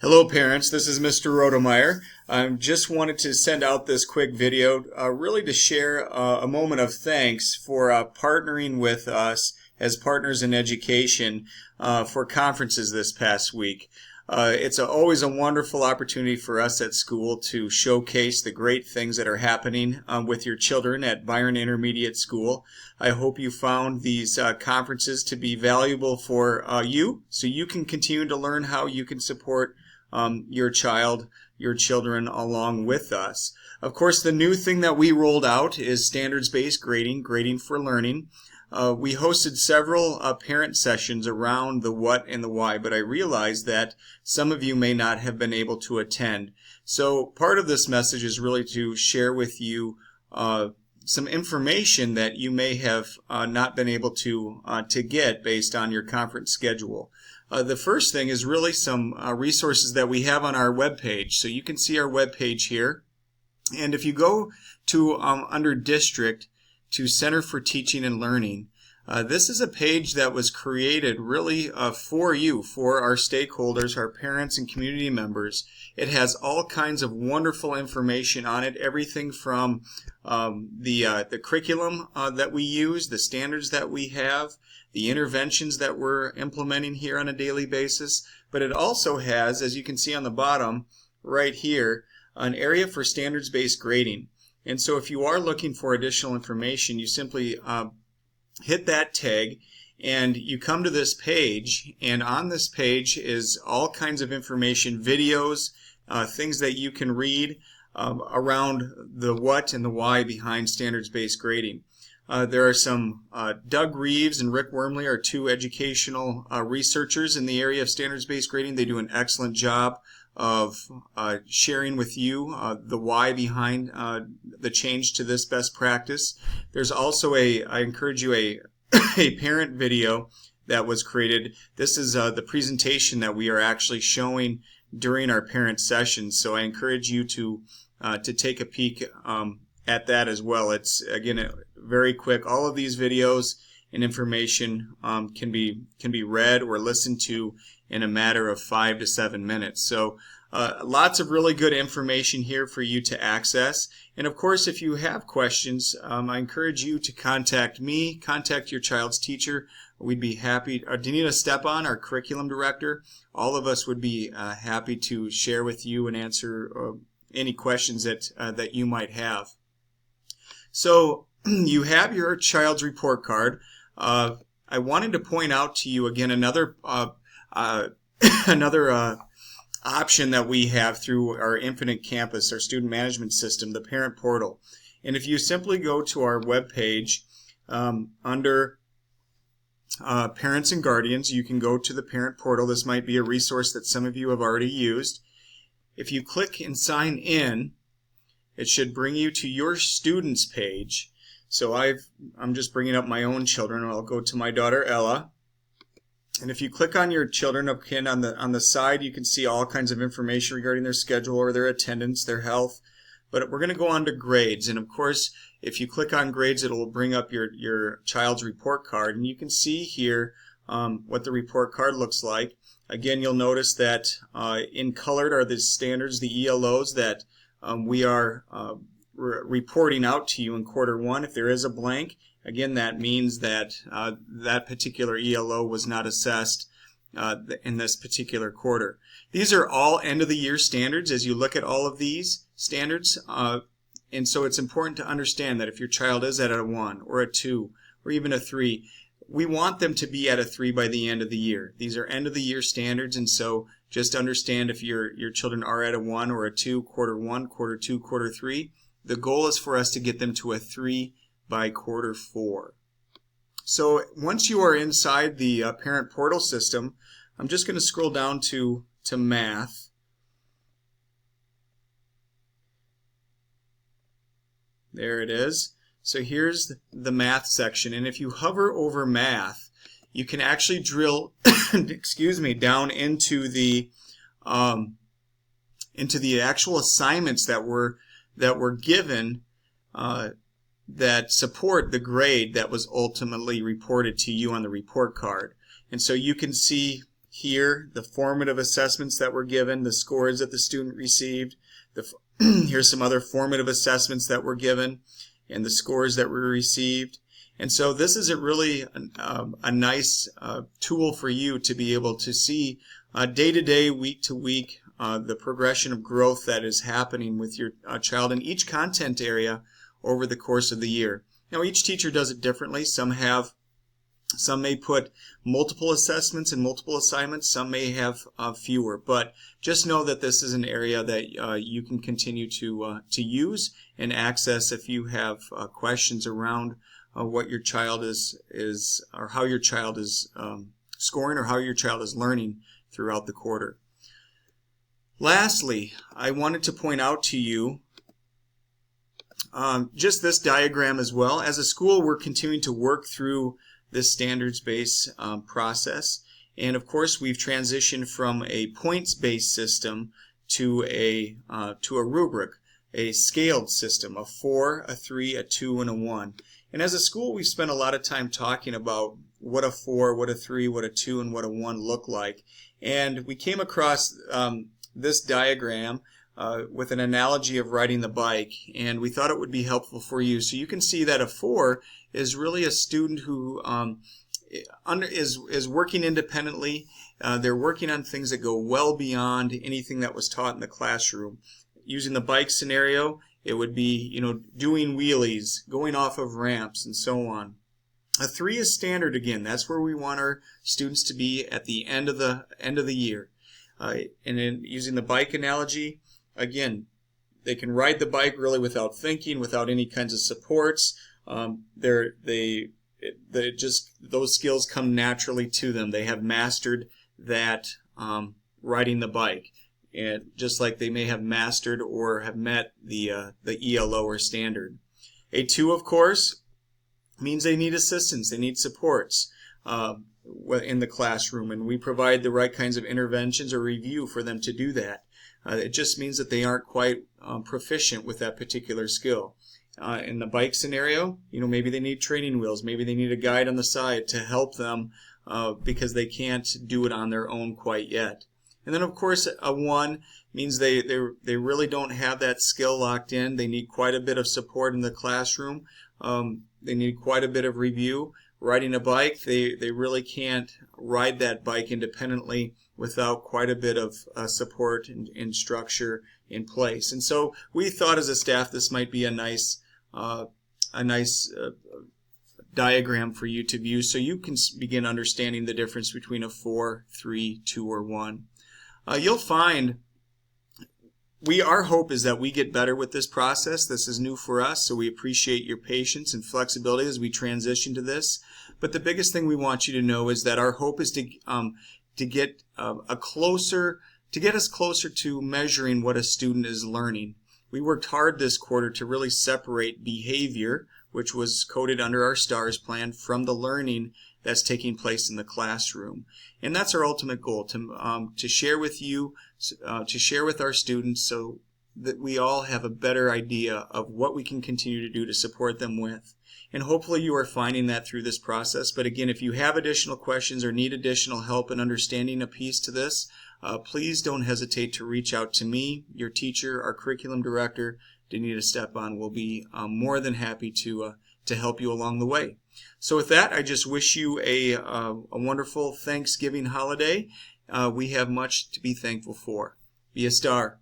Hello parents, this is Mr. Rodemeyer. I just wanted to send out this quick video really to share a moment of thanks for partnering with us as partners in education for conferences this past week. It's always a wonderful opportunity for us at school to showcase the great things that are happening with your children at Byron Intermediate School. I hope you found these conferences to be valuable for you, so you can continue to learn how you can support your children along with us. Of course, the new thing that we rolled out is standards-based grading for learning. We hosted several parent sessions around the what and the why, but I realized that some of you may not have been able to attend. So part of this message is really to share with you some information that you may have not been able to get based on your conference schedule. The first thing is really some resources that we have on our webpage. So you can see our webpage here. And if you go to under District to Center for Teaching and Learning, this is a page that was created really for you, for our stakeholders, our parents and community members. It has all kinds of wonderful information on it, everything from the curriculum that we use, the standards that we have, the interventions that we're implementing here on a daily basis, but it also has, as you can see on the bottom right here, an area for standards-based grading. And so if you are looking for additional information, you simply hit that tag and you come to this page, and on this page is all kinds of information, videos, things that you can read around the what and the why behind standards-based grading. There are some, Doug Reeves and Rick Wormley are two educational researchers in the area of standards-based grading. They do an excellent job of sharing with you the why behind the change to this best practice. There's also I encourage you, a parent video that was created. This is the presentation that we are actually showing during our parent sessions, so I encourage you to take a peek at that as well. It's, again, very quick. All of these videos and information can be read or listened to in a matter of 5 to 7 minutes. So lots of really good information here for you to access. And of course, if you have questions, I encourage you to contact me, contact your child's teacher. We'd be happy, Danita Stepan, our curriculum director, all of us would be happy to share with you and answer any questions that you might have. So you have your child's report card. I wanted to point out to you again another option that we have through our Infinite Campus, our student management system, the parent portal. And if you simply go to our webpage under Parents and Guardians, you can go to the parent portal. This might be a resource that some of you have already used. If you click and sign in, it should bring you to your students page. So I'm just bringing up my own children. I'll go to my daughter Ella. And if you click on your children up here on the side, you can see all kinds of information regarding their schedule or their attendance, their health. But we're going to go on to grades. And of course, if you click on grades, it will bring up your child's report card. And you can see here what the report card looks like. Again, you'll notice that in colored are the standards, the ELOs that we are reporting out to you in quarter one. If there is a blank, again, that means that that particular ELO was not assessed in this particular quarter. These are all end-of-the-year standards as you look at all of these standards. And so it's important to understand that if your child is at a 1 or a 2 or even a 3, we want them to be at a 3 by the end of the year. These are end-of-the-year standards, and so just understand if your children are at a 1 or a 2, quarter 1, quarter 2, quarter 3, the goal is for us to get them to a 3 by quarter 4. So once you are inside the parent portal system, I'm just going to scroll down to math. There it is. So here's the math section, and if you hover over math, you can actually drill excuse me, down into the actual assignments that were given that support the grade that was ultimately reported to you on the report card. And so you can see here the formative assessments that were given, the scores that the student received. Here's some other formative assessments that were given and the scores that were received. And so this is really a nice tool for you to be able to see day to day, week to week, the progression of growth that is happening with your child in each content area over the course of the year. Now, each teacher does it differently. Some may put multiple assessments and multiple assignments. Some may have fewer. But just know that this is an area that you can continue to use and access if you have questions around what your child is or how your child is scoring or how your child is learning throughout the quarter. Lastly, I wanted to point out to you just this diagram as well. As a school, we're continuing to work through this standards-based process. And of course, we've transitioned from a points-based system to a rubric, a scaled system, a 4, a 3, a 2, and a 1. And as a school, we've spent a lot of time talking about what a 4, what a 3, what a 2, and what a 1 look like. And we came across this diagram with an analogy of riding the bike, and we thought it would be helpful for you. So you can see that a 4 is really a student who is working independently. They're working on things that go well beyond anything that was taught in the classroom. Using the bike scenario, it would be, doing wheelies, going off of ramps, and so on. A 3 is standard again. That's where we want our students to be at the end of the year. And then using the bike analogy, again, they can ride the bike really without thinking, without any kinds of supports. Those skills come naturally to them. They have mastered that riding the bike, and just like they may have mastered or have met the ELO or standard. A 2, of course, means they need assistance, they need supports in the classroom, and we provide the right kinds of interventions or review for them to do that. It just means that they aren't quite proficient with that particular skill. In the bike scenario, maybe they need training wheels, maybe they need a guide on the side to help them because they can't do it on their own quite yet. And then, of course, a 1 means they really don't have that skill locked in. They need quite a bit of support in the classroom. They need quite a bit of review. Riding a bike, they really can't ride that bike independently without quite a bit of support and structure in place. And so we thought as a staff this might be a nice diagram for you to view so you can begin understanding the difference between a 4, 3, 2, or 1. You'll find our hope is that we get better with this process. This is new for us, so we appreciate your patience and flexibility as we transition to this. But the biggest thing we want you to know is that our hope is to get us closer to measuring what a student is learning. We worked hard this quarter to really separate behavior, which was coded under our STARS plan, from the learning that's taking place in the classroom. And that's our ultimate goal, to share with you, to share with our students so that we all have a better idea of what we can continue to do to support them with. And hopefully you are finding that through this process. But again, if you have additional questions or need additional help in understanding a piece to this, please don't hesitate to reach out to me, your teacher, our curriculum director, Danita Stepan. Will be more than happy to help you along the way. So with that, I just wish you a wonderful Thanksgiving holiday. We have much to be thankful for. Be a star.